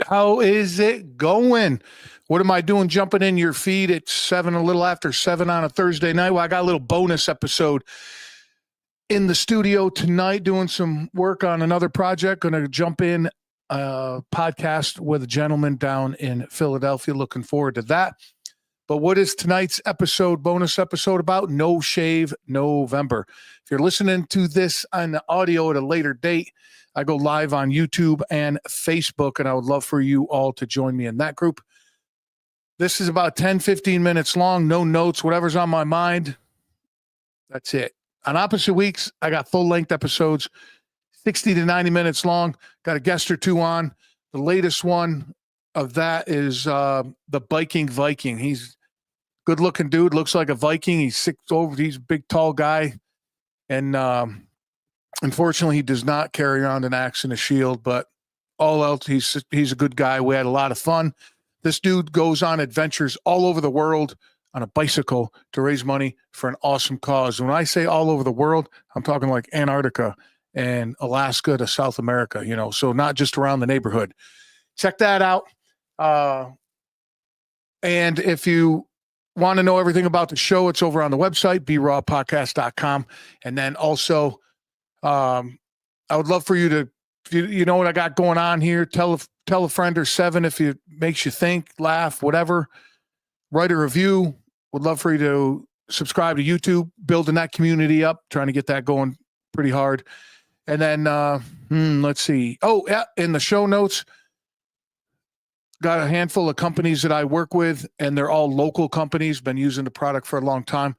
How is it going? What am I doing jumping in your feed at 7, a little after 7 on a Thursday night? Well, I got a little bonus episode in the studio tonight doing some work on another project. Going to jump in a podcast with a gentleman down in Philadelphia. Looking forward to that. But what is tonight's bonus episode about? No Shave November. If you're listening to this on the audio at a later date, I go live on YouTube and Facebook, and I would love for you all to join me in that group. This is about 10, 15 minutes long, no notes, whatever's on my mind. That's it. On opposite weeks, I got full-length episodes, 60 to 90 minutes long. Got a guest or two on. The latest one of that is the Biking Viking. He's a good-looking dude, looks like a Viking. He's 6'0", he's a big, tall guy. And unfortunately, he does not carry around an axe and a shield, but all else, he's a good guy. We had a lot of fun. This dude goes on adventures all over the world on a bicycle to raise money for an awesome cause. When I say all over the world, I'm talking like Antarctica and Alaska to South America, so not just around the neighborhood. Check that out. And if you want to know everything about the show, it's over on the website, brawpodcast.com. And then also, I would love for you to, you know what I got going on here. Tell a friend or 7 if it makes you think, laugh, whatever. Write a review. Would love for you to subscribe to YouTube, building that community up, trying to get that going pretty hard. And then, let's see. Oh, yeah, in the show notes, got a handful of companies that I work with, and they're all local companies, been using the product for a long time.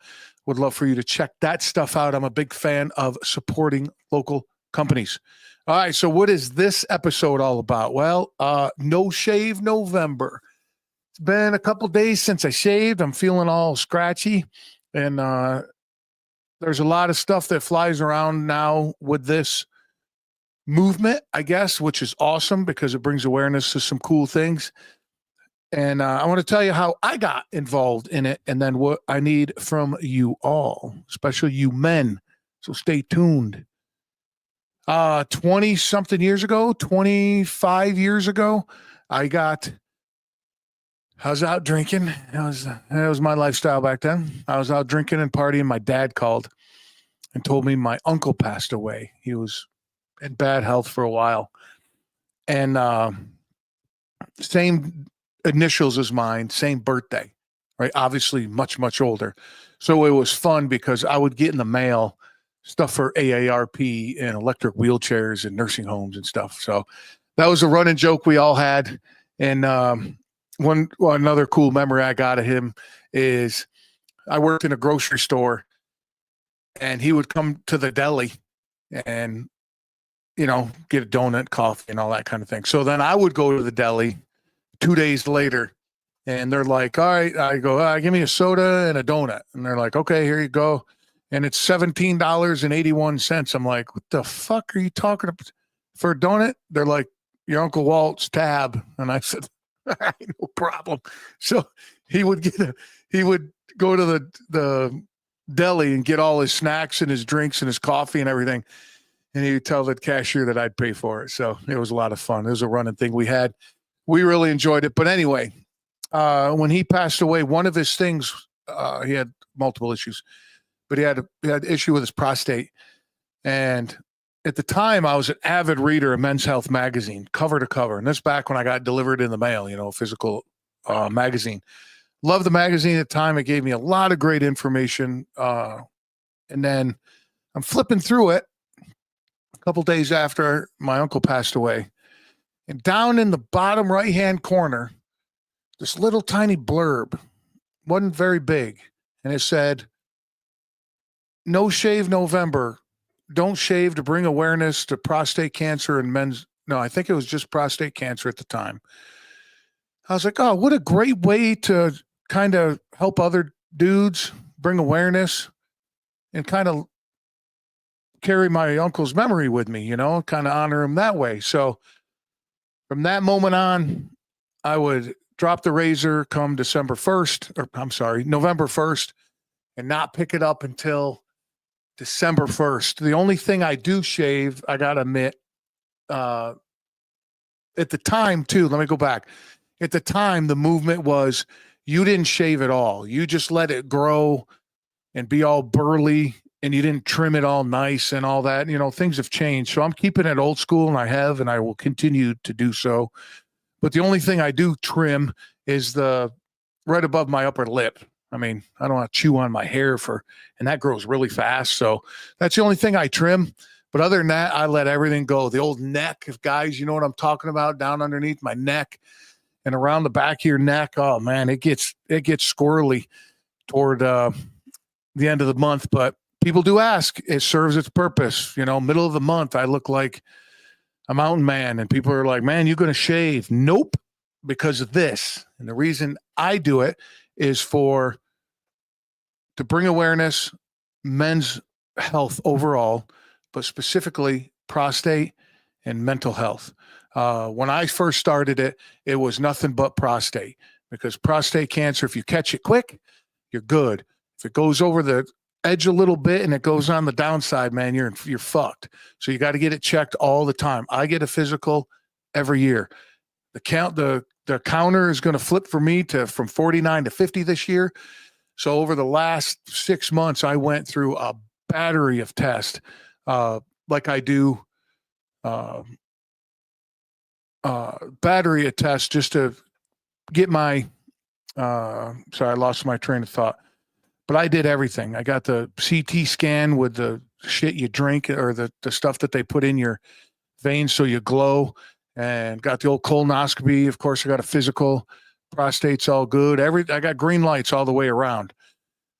Would love for you to check that stuff out. I'm a big fan of supporting local companies. All right, so what is this episode all about? Well, No Shave November. It's been a couple days since I shaved. I'm feeling all scratchy, and there's a lot of stuff that flies around now with this movement, I guess, which is awesome because it brings awareness to some cool things. And I want to tell you how I got involved in it and then what I need from you all, especially you men. So stay tuned. 20-something years ago, 25 years ago, I was out drinking. That was my lifestyle back then. I was out drinking and partying. My dad called and told me my uncle passed away. He was in bad health for a while. And same initials as mine, same birthday, right? Obviously much, much older. So it was fun because I would get in the mail stuff for AARP and electric wheelchairs and nursing homes and stuff. So that was a running joke we all had. And another cool memory I got of him is I worked in a grocery store and he would come to the deli and, get a donut, coffee, and all that kind of thing. So then I would go to the deli 2 days later, and they're like, all right, I go, give me a soda and a donut. And they're like, okay, here you go. And it's $17.81. I'm like, what the fuck are you talking about for a donut? They're like, your Uncle Walt's tab. And I said, no problem. So he would go to the deli and get all his snacks and his drinks and his coffee and everything. And he would tell the cashier that I'd pay for it. So it was a lot of fun. It was a running thing we had. We really enjoyed it. But anyway, when he passed away, one of his things, he had multiple issues, but he had an issue with his prostate. And at the time, I was an avid reader of Men's Health magazine, cover to cover. And that's back when I got delivered in the mail, physical magazine. Loved the magazine at the time. It gave me a lot of great information. And then I'm flipping through it a couple days after my uncle passed away. And down in the bottom right-hand corner, this little tiny blurb, wasn't very big. And it said, No Shave November. Don't shave to bring awareness to prostate cancer and men's. No, I think it was just prostate cancer at the time. I was like, oh, what a great way to kind of help other dudes bring awareness and kind of carry my uncle's memory with me, kind of honor him that way. So From that moment on, I would drop the razor come December 1st, or I'm sorry, November 1st, and not pick it up until December 1st. The only thing I do shave, I got to admit, at the time, too, let me go back. At the time, the movement was you didn't shave at all. You just let it grow and be all burly, and you didn't trim it all nice and all that. You know, things have changed. So I'm keeping it old school, and I will continue to do so. But the only thing I do trim is the right above my upper lip. I mean, I don't want to chew on my hair and that grows really fast. So that's the only thing I trim. But other than that, I let everything go. The old neck, if guys, you know what I'm talking about, down underneath my neck and around the back of your neck. Oh man, it gets squirrely toward the end of the month. But people do ask, it serves its purpose. You know, middle of the month, I look like a mountain man, and people are like, man, you're going to shave. Nope, because of this. And the reason I do it is to bring awareness, men's health overall, but specifically prostate and mental health. When I first started it, it was nothing but prostate, because prostate cancer, if you catch it quick, you're good. If it goes over the edge a little bit and it goes on the downside, man, you're fucked. So you got to get it checked all the time. I get a physical every year. The counter is going to flip for me from 49 to 50 this year. So over the last 6 months, I went through a battery of tests, like I do battery of tests just to get my sorry, I lost my train of thought. But I did everything. I got the CT scan with the shit you drink, or the stuff that they put in your veins so you glow, and got the old colonoscopy. Of course, I got a physical. Prostate's all good. I got green lights all the way around.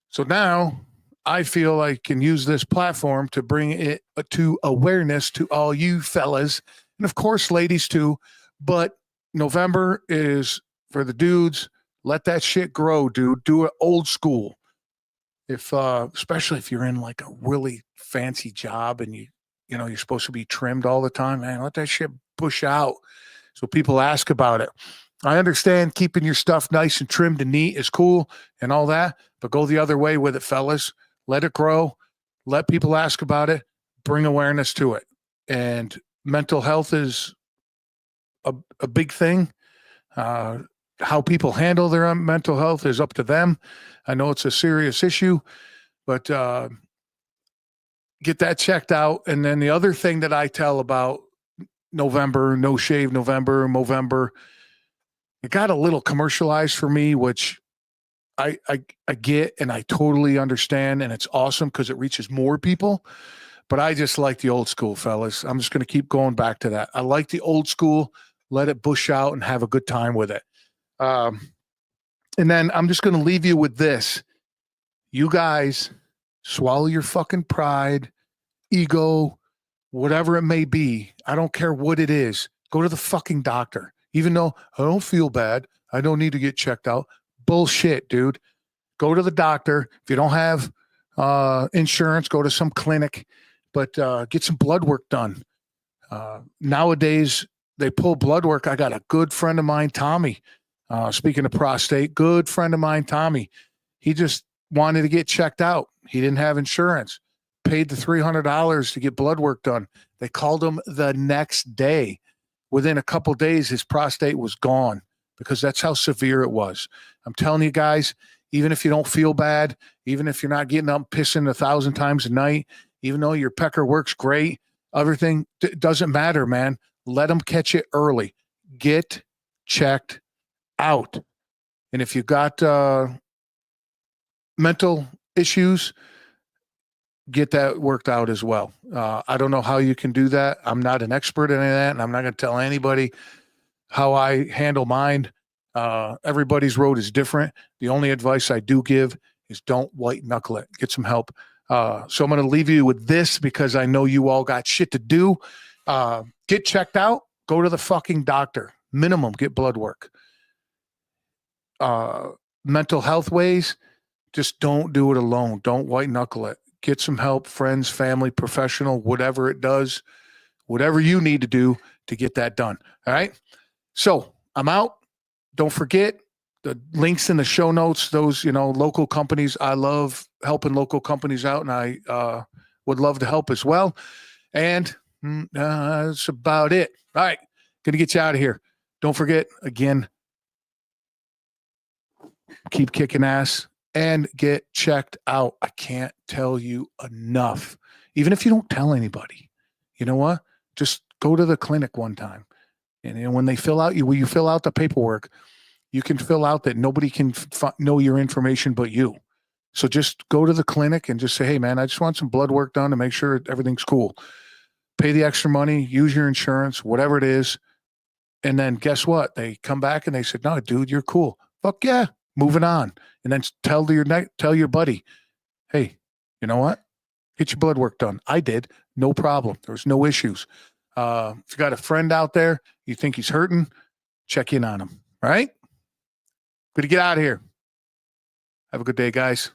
So now I feel I can use this platform to bring it to awareness to all you fellas, and of course, ladies too. But November is for the dudes. Let that shit grow, dude. Do it old school. Especially if you're in like a really fancy job and you're supposed to be trimmed all the time, man, let that shit push out. So people ask about it. I understand keeping your stuff nice and trimmed and neat is cool and all that, but go the other way with it, fellas. Let it grow. Let people ask about it. Bring awareness to it. And mental health is a big thing. How people handle their own mental health is up to them. I know it's a serious issue, but get that checked out. And then the other thing that I tell about November, no shave November, Movember, it got a little commercialized for me, which I get and I totally understand. And it's awesome because it reaches more people. But I just like the old school, fellas. I'm just going to keep going back to that. I like the old school. Let it bush out and have a good time with it. And then I'm just going to leave you with this. You guys swallow your fucking pride, ego, whatever it may be. I don't care what it is. Go to the fucking doctor. Even though I don't feel bad, I don't need to get checked out. Bullshit, dude. Go to the doctor. If you don't have insurance, go to some clinic, but get some blood work done. Nowadays, they pull blood work. I got a good friend of mine, Tommy. Speaking of prostate, good friend of mine, Tommy. He just wanted to get checked out. He didn't have insurance. Paid the $300 to get blood work done. They called him the next day. Within a couple of days, his prostate was gone because that's how severe it was. I'm telling you guys, even if you don't feel bad, even if you're not getting up pissing 1,000 times a night, even though your pecker works great, everything doesn't matter, man. Let them catch it early. Get checked out. And if you got mental issues, get that worked out as well. I don't know how you can do that. I'm not an expert in any of that, and I'm not going to tell anybody how I handle mine. Everybody's road is different. The only advice I do give is don't white knuckle it. Get some help. So I'm going to leave you with this because I know you all got shit to do. Get checked out. Go to the fucking doctor. Minimum, get blood work. Mental health ways, just don't do it alone. Don't white knuckle it. Get some help, friends, family, professional, whatever it does, whatever you need to do to get that done. All right. So I'm out. Don't forget the links in the show notes. Those, local companies. I love helping local companies out, and I would love to help as well. And that's about it. All right. Going to get you out of here. Don't forget, again, keep kicking ass and get checked out. I can't tell you enough. Even if you don't tell anybody, you know what? Just go to the clinic one time. And when they when you fill out the paperwork, you can fill out that nobody can know your information but you. So just go to the clinic and just say, hey, man, I just want some blood work done to make sure everything's cool. Pay the extra money, use your insurance, whatever it is. And then guess what? They come back and they said, no, dude, you're cool. Fuck yeah. Moving on. And then tell your buddy, hey, you know what? Get your blood work done. I did. No problem. There's no issues. If you got a friend out there, you think he's hurting, check in on him. All right? Good to get out of here. Have a good day, guys.